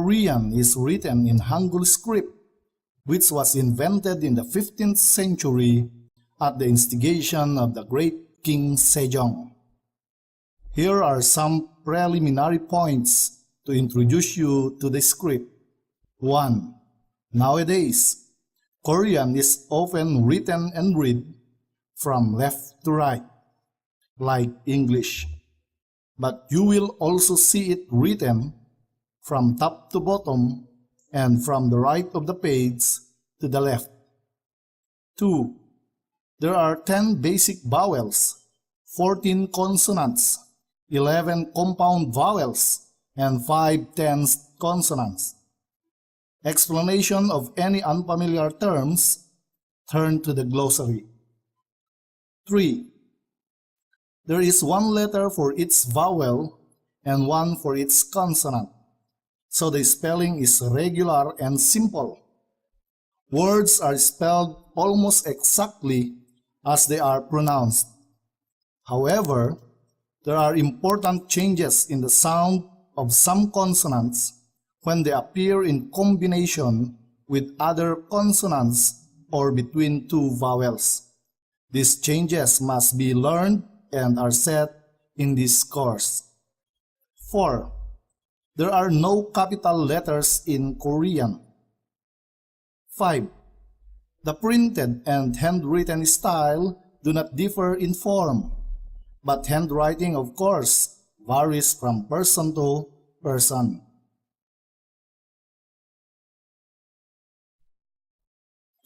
Korean is written in Hangul script, which was invented in the 15th century at the instigation of the great King Sejong. Here are some preliminary points to introduce you to the script. 1. Nowadays, Korean is often written and read from left to right, like English. But you will also see it written from top to bottom and from the right of the page to the left. 2. There are 10 basic vowels, 14 consonants, 11 compound vowels, and 5 tense consonants. Explanation of any unfamiliar terms, turn to the glossary. 3. There is one letter for each vowel and one for each consonant, so the spelling is regular and simple. Words are spelled almost exactly as they are pronounced. However, there are important changes in the sound of some consonants when they appear in combination with other consonants or between two vowels. These changes must be learned and are set in this course. 4. There are no capital letters in Korean. 5. The printed and handwritten style do not differ in form, but handwriting, of course, varies from person to person.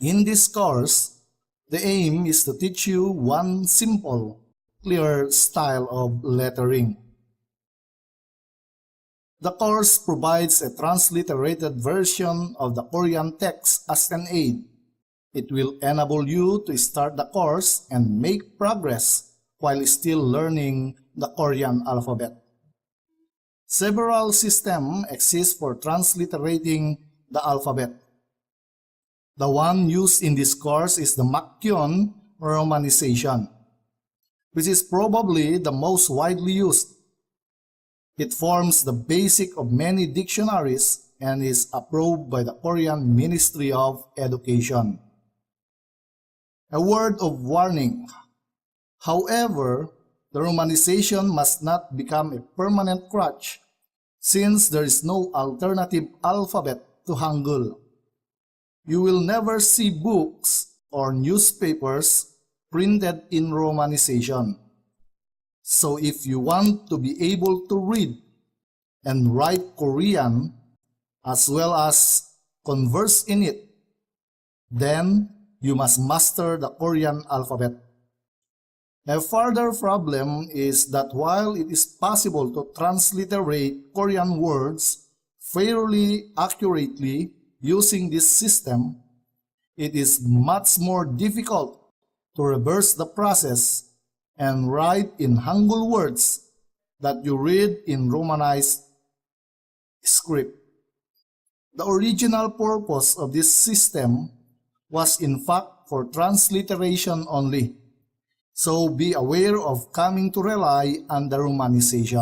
In this course, the aim is to teach you one simple, clear style of lettering. The course provides a transliterated version of the Korean text as an aid. It will enable you to start the course and make progress while still learning the Korean alphabet. Several systems exist for transliterating the alphabet. The one used in this course is the Makgeon romanization, which is probably the most widely used. It forms the basic of many dictionaries and is approved by the Korean Ministry of Education. A word of warning. However, the romanization must not become a permanent crutch since there is no alternative alphabet to Hangul. You will never see books or newspapers printed in romanization. So if you want to be able to read and write Korean as well as converse in it, then you must master the Korean alphabet. A further problem is that while it is possible to transliterate Korean words fairly accurately using this system, it is much more difficult to reverse the process and write in Hangul words that you read in Romanized script. The original purpose of this system was in fact for transliteration only, so be aware of coming to rely on the romanization.